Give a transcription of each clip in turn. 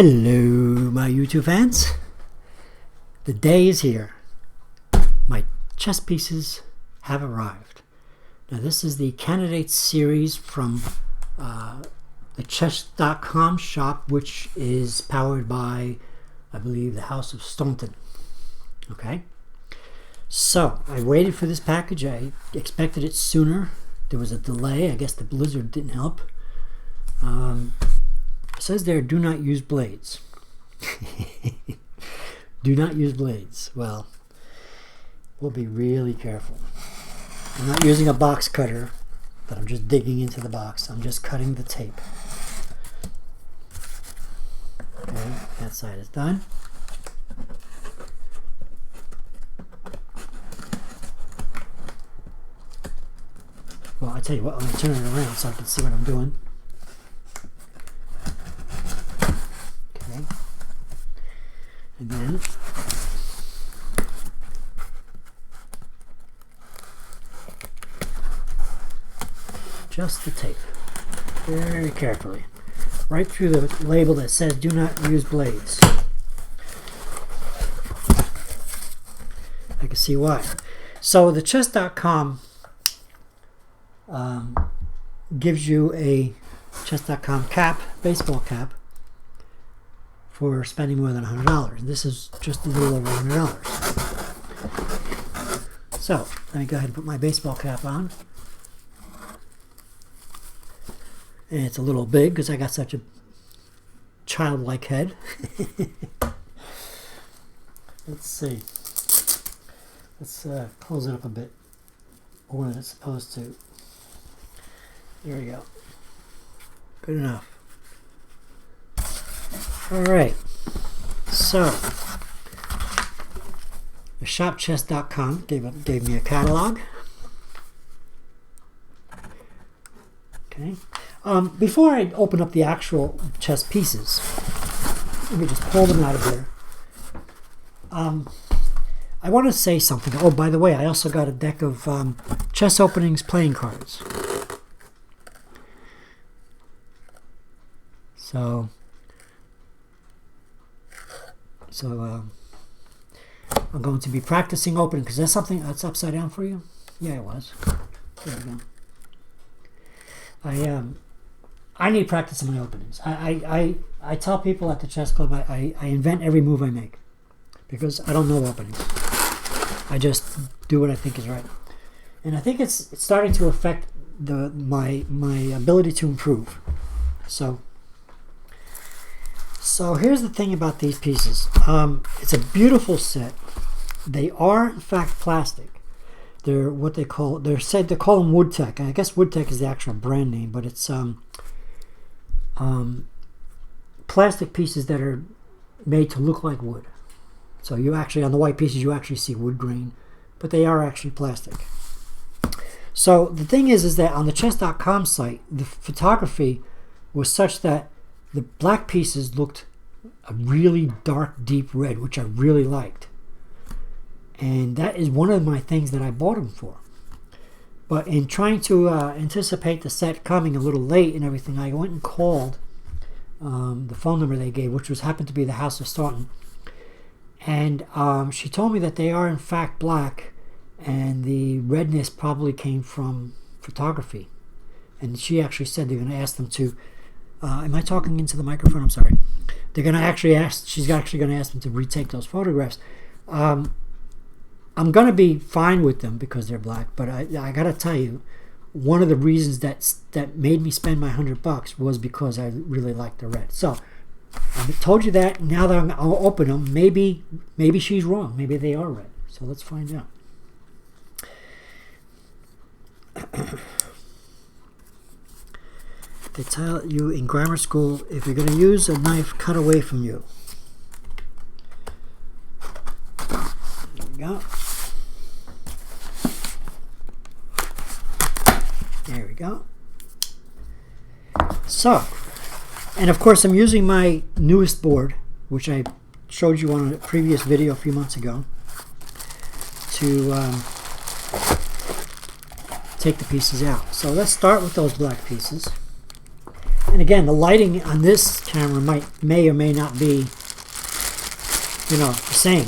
Hello, my YouTube fans. The day is here. My chess pieces have arrived. Now, this is the Candidates series from the chess.com shop, which is powered by, I believe, the House of Staunton. Okay? So, I waited for this package. I expected it sooner. There was a delay. I guess the blizzard didn't help. It says there, do not use blades. Do not use blades. Well, we'll be really careful. I'm not using a box cutter, but I'm just digging into the box. I'm just cutting the tape. Okay, that side is done. Well, I tell you what, I'm going to turn it around so I can see what I'm doing. Okay. And then just the tape, very carefully, right through the label that says do not use blades. I can see why. So the chess.com gives you a chess.com cap, baseball cap, for spending more than $100. This is just a little over $100. So let me go ahead and put my baseball cap on. And it's a little big because I got such a childlike head. Let's see. Let's close it up a bit more than it's supposed to. There we go. Good enough. All right. So, the shopchess.com gave me a catalog. Okay. Before I open up the actual chess pieces, let me just pull them out of there. I want to say something. Oh, by the way, I also got a deck of chess openings playing cards. So I'm going to be practicing opening, because that's something that's upside down for you. Yeah, it was. There we go. I need practice in my openings. I tell people at the chess club I invent every move I make, because I don't know openings. I just do what I think is right, and I think it's starting to affect my ability to improve. So here's the thing about these pieces. It's a beautiful set. They are in fact plastic. They're what they call, they're said to call them Woodtek. I guess Woodtek is the actual brand name, but it's plastic pieces that are made to look like wood. So you actually, on the white pieces, you actually see wood grain, but they are actually plastic. So the thing is that on the chess.com site, the photography was such that the black pieces looked a really dark, deep red, which I really liked. And that is one of my things that I bought them for. But in trying to anticipate the set coming a little late and everything, I went and called the phone number they gave, which happened to be the House of Staunton. And she told me that they are in fact black, and the redness probably came from photography. And she actually said they're going to ask them to, am I talking into the microphone? I'm sorry. They're going to actually ask, she's actually going to ask them to retake those photographs. I'm going to be fine with them because they're black, but I got to tell you, one of the reasons that made me spend my $100 was because I really liked the red. So I told you that. Now that I'll open them, maybe she's wrong. Maybe they are red. So let's find out. They tell you in grammar school, if you're going to use a knife, cut away from you. There we go. There we go. So, and of course I'm using my newest board, which I showed you on a previous video a few months ago, to take the pieces out. So let's start with those black pieces. And again, the lighting on this camera may or may not be, you know, the same.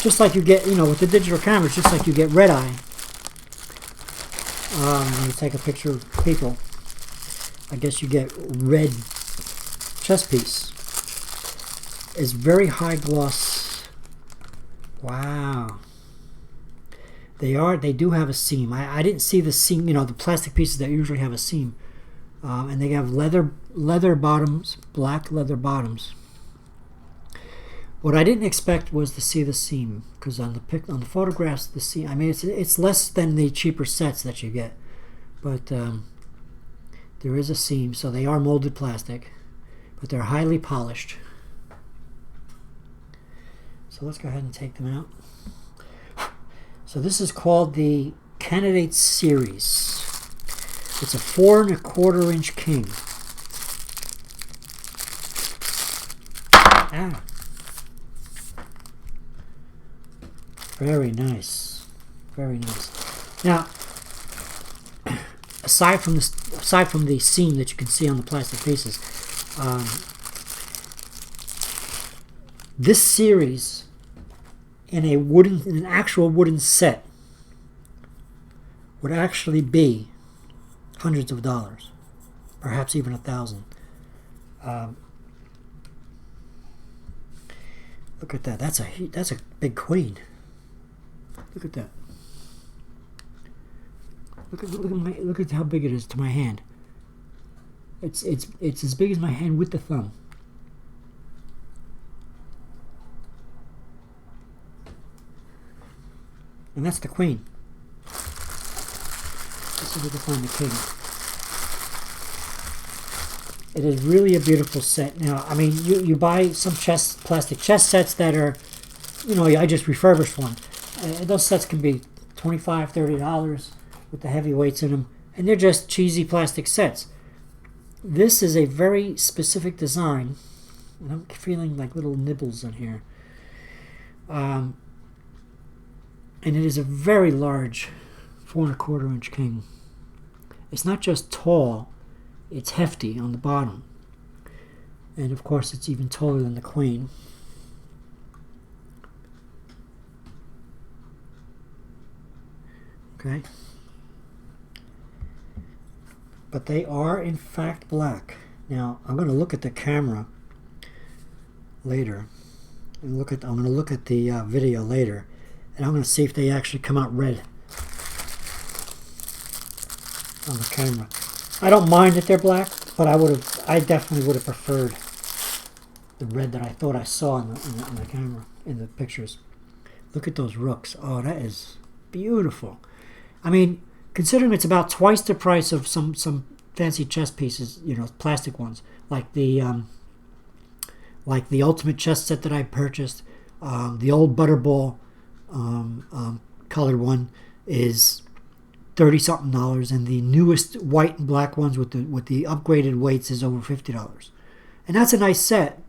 Just like you get, you know, with the digital cameras, just like you get red eye. When you take a picture of people, I guess you get red chest piece. It's very high gloss. Wow. They do have a seam. I didn't see the seam, you know, the plastic pieces that usually have a seam. And they have leather bottoms, black leather bottoms. What I didn't expect was to see the seam, because on the photographs, the seam, I mean, it's less than the cheaper sets that you get, but there is a seam. So they are molded plastic, but they're highly polished. So let's go ahead and take them out. So this is called the Candidate Series. It's a 4 1/4 inch king. Ah. Very nice. Very nice. Now, aside from the seam that you can see on the plastic pieces, this series in an actual wooden set would actually be hundreds of dollars, perhaps even $1,000. Look at that. That's a big queen. Look at that. Look at how big it is to my hand. It's as big as my hand with the thumb. And that's the queen. Let's see if we can find the king. It is really a beautiful set. Now, I mean, you buy some plastic chest sets that are, you know, I just refurbished one. Those sets can be $25, $30 with the heavy weights in them, and they're just cheesy plastic sets. This is a very specific design, and I'm feeling like little nibbles on here. And it is a very large 4 1/4 inch king. It's not just tall, it's hefty on the bottom. And of course it's even taller than the queen. Okay. But they are in fact black. Now I'm going to look at the camera later. And I'm going to look at the video later. And I'm going to see if they actually come out red on the camera. I don't mind that they're black, but I definitely would have preferred the red that I thought I saw in the camera, in the pictures. Look at those rooks. Oh, that is beautiful. I mean, considering it's about twice the price of some fancy chest pieces, you know, plastic ones, like the ultimate chest set that I purchased, the old Butterball colored one is $30-something, and the newest white and black ones with the upgraded weights is over $50. And that's a nice set.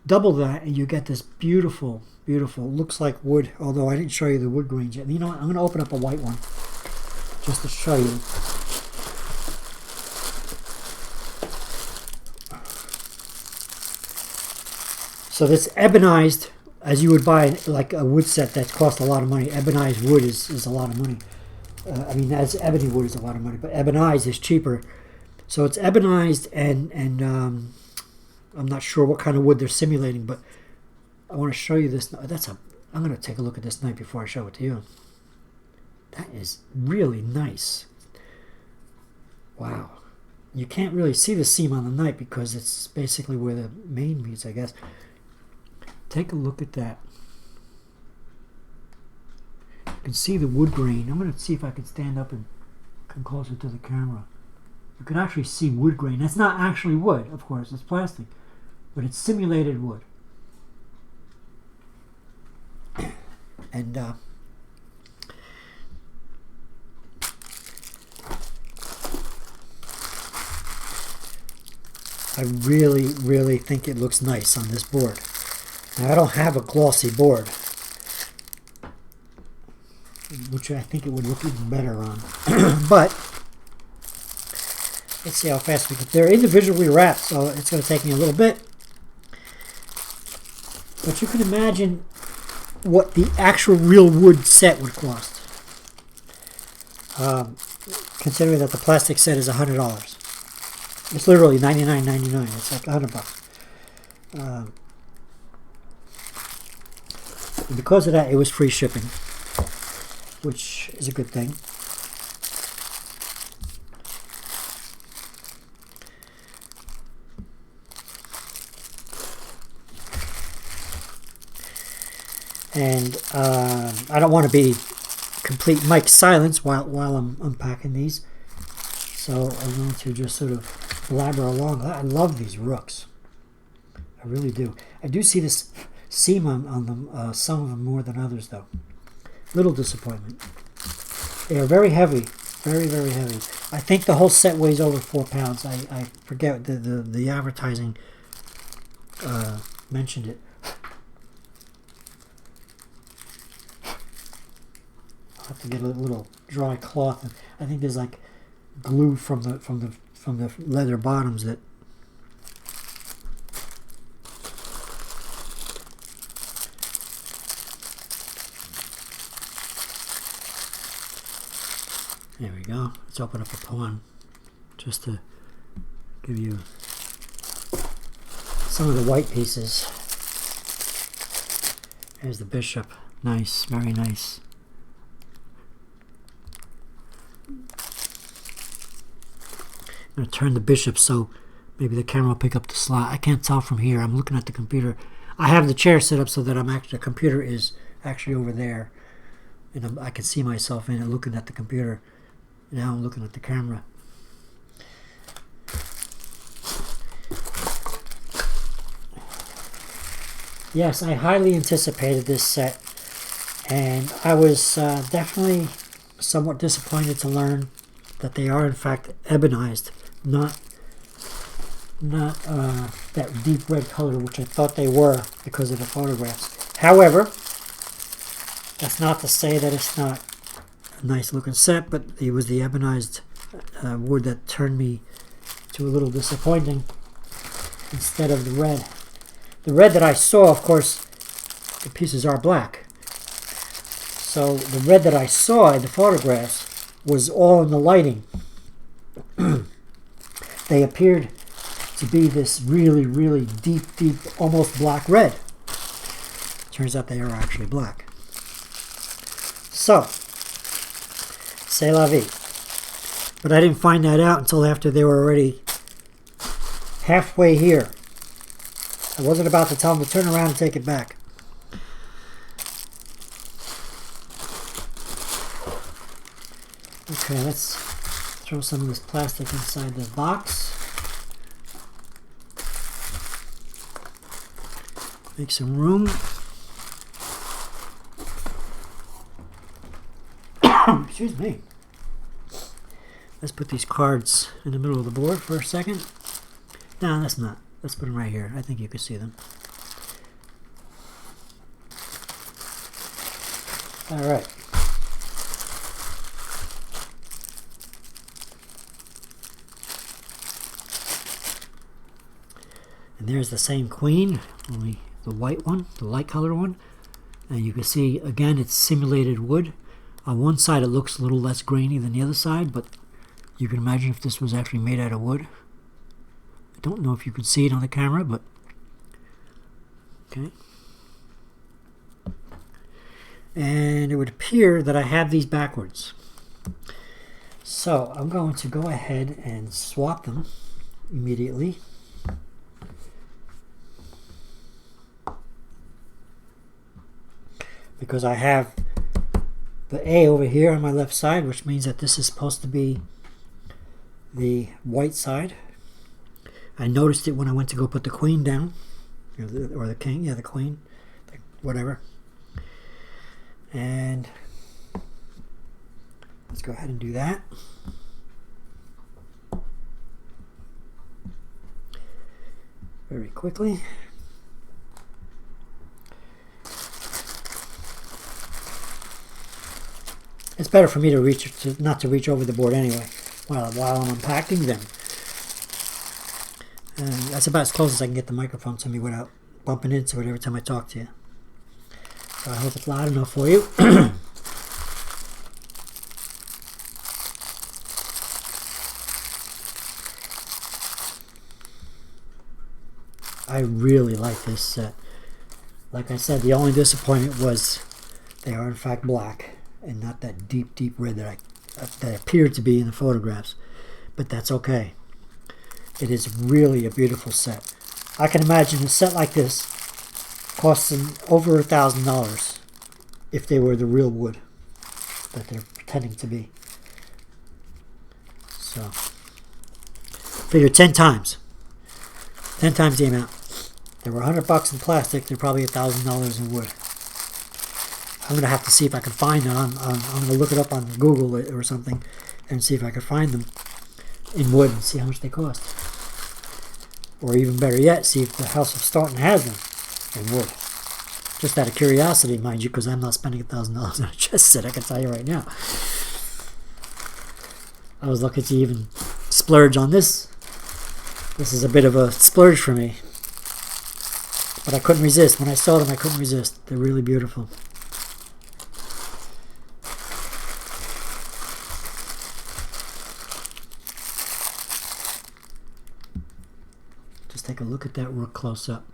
Double that and you get this beautiful, looks like wood, although I didn't show you the wood grains yet. You know what, I'm going to open up a white one just to show you. So this ebonized, as you would buy like a wood set that costs a lot of money. Ebonized wood is a lot of money. I mean, as ebony wood is a lot of money, but ebonized is cheaper. So it's ebonized, and I'm not sure what kind of wood they're simulating, but I want to show you this. I'm going to take a look at this tonight before I show it to you. That is really nice. Wow. You can't really see the seam on the night because it's basically where the main meets, I guess. Take a look at that. You can see the wood grain. I'm going to see if I can stand up and come closer to the camera. You can actually see wood grain. That's not actually wood, of course. It's plastic. But it's simulated wood. And I really think it looks nice on this board. Now, I don't have a glossy board, which I think it would look even better on. But Let's see how fast we can. They're individually wrapped, so it's going to take me a little bit. But you can imagine what the actual real wood set would cost. Considering that the plastic set is $100. It's literally $99.99. It's like $100. And because of that, it was free shipping, which is a good thing. And I don't want to be complete mic silence while I'm unpacking these, so I'm going to just sort of blabber along. I love these rooks. I really do. I do see this seam on them, some of them more than others, though. Little disappointment. They are very heavy, very, very heavy. I think the whole set weighs over 4 pounds. I forget, the advertising mentioned it. I'll have to get a little dry cloth, and I think there's like glue from the leather bottoms that. There we go. Let's open up a pawn just to give you some of the white pieces. There's the bishop. Nice, very nice. I'm going to turn the bishop so maybe the camera will pick up the slot. I can't tell from here. I'm looking at the computer. I have the chair set up so that the computer is actually over there. And I can see myself in it looking at the computer. Now I'm looking at the camera. Yes, I highly anticipated this set. And I was definitely somewhat disappointed to learn that they are in fact ebonized. Not that deep red color, which I thought they were because of the photographs. However, that's not to say that it's not a nice looking set, but it was the ebonized wood that turned me to a little disappointing instead of the red. The red that I saw, of course, the pieces are black. So the red that I saw in the photographs was all in the lighting. They appeared to be this really, really deep, almost black red. Turns out they are actually black. So, c'est la vie. But I didn't find that out until after they were already halfway here. I wasn't about to tell them to turn around and take it back. Okay, let's throw some of this plastic inside the box. Make some room. Excuse me. Let's put these cards in the middle of the board for a second. No, that's not. Let's put them right here. I think you can see them. All right. And there's the same queen, only the white one, the light color one. And you can see, again, it's simulated wood. On one side it looks a little less grainy than the other side, but you can imagine if this was actually made out of wood. I don't know if you can see it on the camera, but okay. And it would appear that I have these backwards. So I'm going to go ahead and swap them immediately. Because I have the A over here on my left side, which means that this is supposed to be the white side. I noticed it when I went to go put the queen down, or the king, yeah, the queen, whatever. And let's go ahead and do that. Very quickly. It's better for me to not to reach over the board anyway while I'm unpacking them. And that's about as close as I can get the microphone to me without bumping into it every time I talk to you. So I hope it's loud enough for you. I really like this set. Like I said, the only disappointment was they are in fact black and not that deep, deep red that appeared to be in the photographs. But that's okay. It is really a beautiful set. I can imagine a set like this costing over $1,000 if they were the real wood that they're pretending to be. So, figure 10 times. 10 times the amount. They were $100 in plastic. They're probably $1,000 in wood. I'm gonna have to see if I can find them. I'm gonna look it up on Google or something and see if I can find them in wood and see how much they cost. Or even better yet, see if the House of Staunton has them in wood. Just out of curiosity, mind you, because I'm not spending $1,000 on a chess set. I can tell you right now. I was looking to even splurge on this. This is a bit of a splurge for me. But I couldn't resist. When I saw them, I couldn't resist. They're really beautiful. Just take a look at that real close up.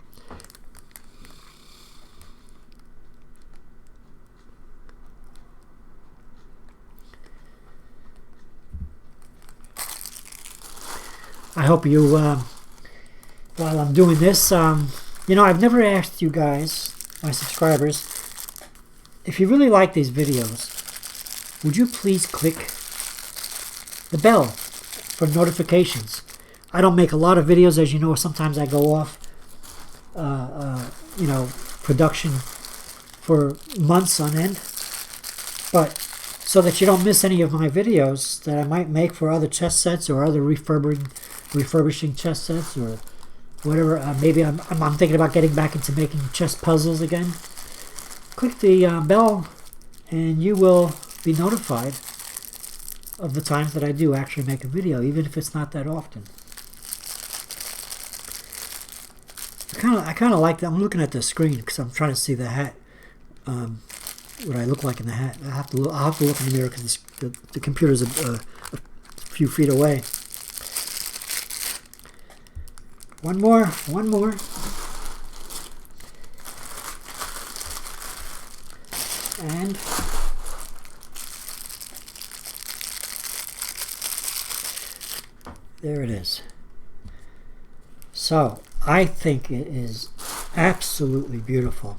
I hope you, while I'm doing this, you know, I've never asked you guys, my subscribers, if you really like these videos, would you please click the bell for notifications? I don't make a lot of videos, as you know. Sometimes I go off, you know, production for months on end. But so that you don't miss any of my videos that I might make for other chess sets or other refurbishing chess sets or whatever. Maybe I'm thinking about getting back into making chess puzzles again. Click the bell and you will be notified of the times that I do actually make a video, even if it's not that often. I kind of like that. I'm looking at the screen because I'm trying to see the hat, what I look like in the hat. I'll have to look in the mirror because the computer's a few feet away. One more. And there it is. So, I think it is absolutely beautiful.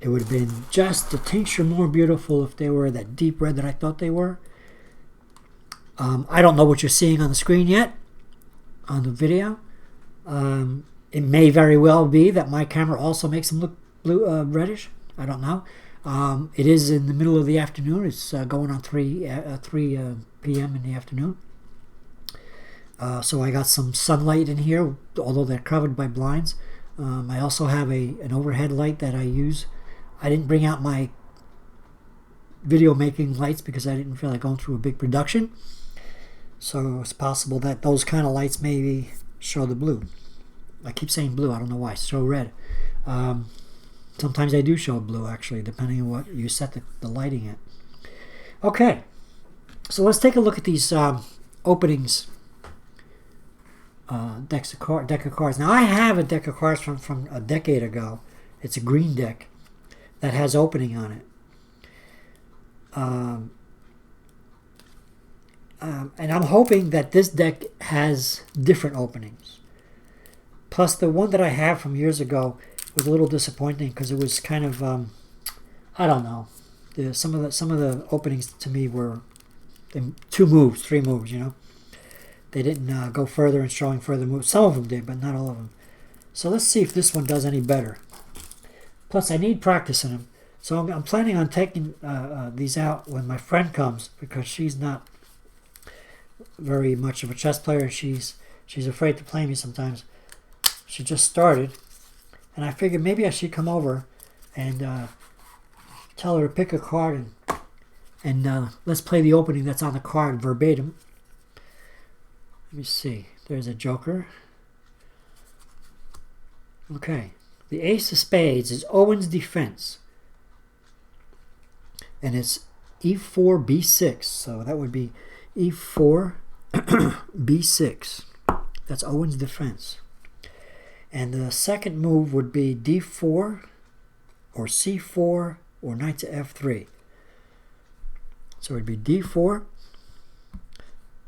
It would have been just a tincture more beautiful if they were that deep red that I thought they were. I don't know what you're seeing on the screen yet, on the video. It may very well be that my camera also makes them look blue, reddish. I don't know. It is in the middle of the afternoon. It's going on 3 p.m. in the afternoon. So I got some sunlight in here, although they're covered by blinds. I also have an overhead light that I use. I didn't bring out my video making lights because I didn't feel like going through a big production. So it's possible that those kind of lights maybe show the blue. I keep saying blue, I don't know why. Show red. Sometimes they do show blue, actually, depending on what you set the lighting at. Okay, so let's take a look at these openings. Deck of cards. Now I have a deck of cards from a decade ago. It's a green deck that has opening on it. And I'm hoping that this deck has different openings. Plus, the one that I have from years ago was a little disappointing because it was kind of, I don't know. Some of the openings to me were 2 moves, 3 moves. You know, they didn't go further and showing further moves. Some of them did, but not all of them. So let's see if this one does any better. Plus, I need practice in them. So I'm planning on taking these out when my friend comes because she's not very much of a chess player and she's afraid to play me sometimes. She just started, and I figured maybe I should come over and tell her to pick a card and let's play the opening that's on the card verbatim. Let me see. There's a joker. Okay, the ace of spades is Owen's defense. And it's e4, b6. So that would be e4, b6. That's Owen's defense. And the second move would be d4 or c4 or knight to f3. So it would be d4,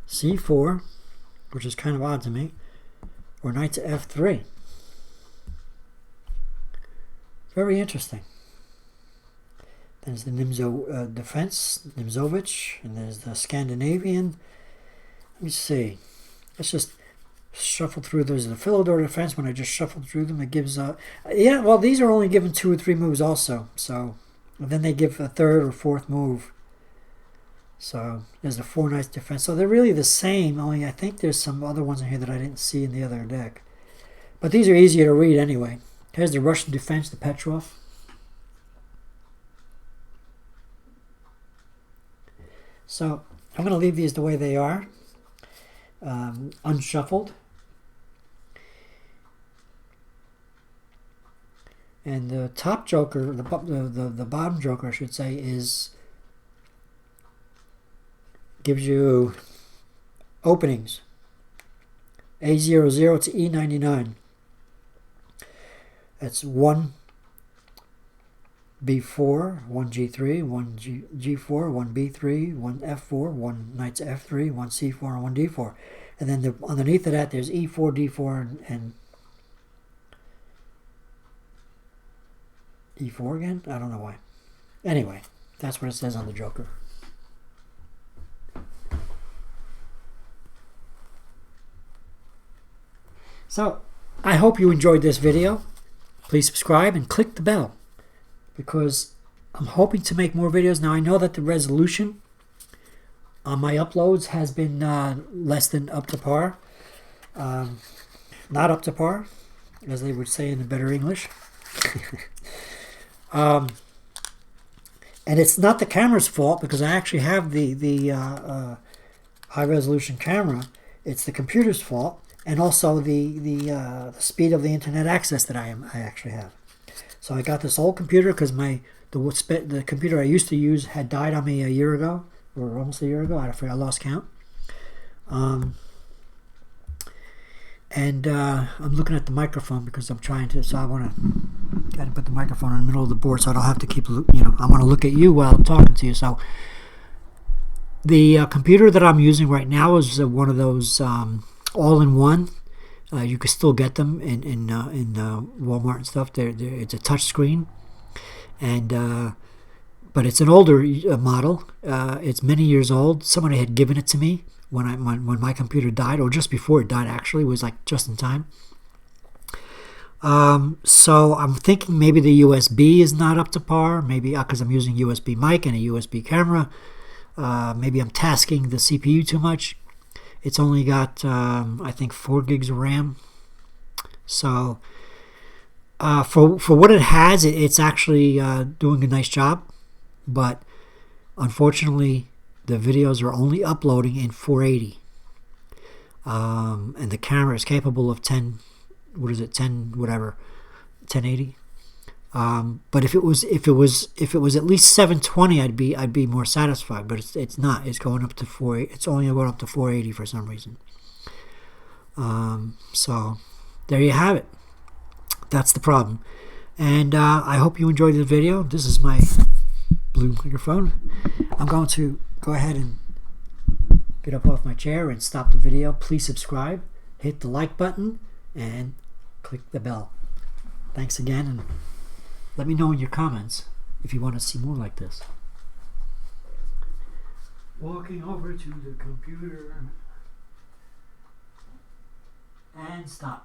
c4, which is kind of odd to me, or knight to f3. Very interesting. There's the Nimzo defense, Nimzovich, and there's the Scandinavian. Let me see. Let's just shuffle through. There's the Philodor defense. When I just shuffled through them, it gives yeah, well, these are only given 2 or 3 moves also. So then they give a third or fourth move. So there's the 4 knights defense. So they're really the same, only I think there's some other ones in here that I didn't see in the other deck. But these are easier to read anyway. Here's the Russian defense, the Petrov. So I'm going to leave these the way they are, unshuffled. And the top joker, the bottom joker, I should say, gives you openings. A00 to E99. That's 1 B4, 1 G3, 1 G4, 1 B3, 1 F4, 1 knight to F3, 1 C4, and 1 D4. And then underneath of that, there's E4, D4, and E4 again? I don't know why. Anyway, that's what it says on the joker. So, I hope you enjoyed this video. Please subscribe and click the bell, because I'm hoping to make more videos. Now, I know that the resolution on my uploads has been less than up to par. Not up to par, as they would say in the better English. And it's not the camera's fault, because I actually have the high-resolution camera. It's the computer's fault, and also the speed of the internet access that I actually have. So I got this old computer because the computer I used to use had died on me a year ago, or almost a year ago. I lost count. And I'm looking at the microphone because I'm trying to. So I want to put the microphone in the middle of the board, so I don't have to keep. I want to look at you while I'm talking to you. So the computer that I'm using right now is one of those all-in-one. You can still get them in Walmart and stuff. It's a touch screen, and but it's an older model. It's many years old. Somebody had given it to me when my computer died, or just before it died. Actually, it was like just in time. So I'm thinking maybe the USB is not up to par. Maybe because I'm using USB mic and a USB camera. Maybe I'm tasking the CPU too much. It's only got, I think, 4 gigs of RAM. So, for what it has, it's actually doing a nice job. But, unfortunately, the videos are only uploading in 480. And the camera is capable of 1080. But if it was at least 720, I'd be more satisfied. But it's not. It's going up to 480. It's only going up to 480 for some reason. So there you have it. That's the problem. And I hope you enjoyed the video. This is my blue microphone. I'm going to go ahead and get up off my chair and stop the video. Please subscribe, hit the like button, and click the bell. Thanks again, and let me know in your comments if you want to see more like this. Walking over to the computer and stop.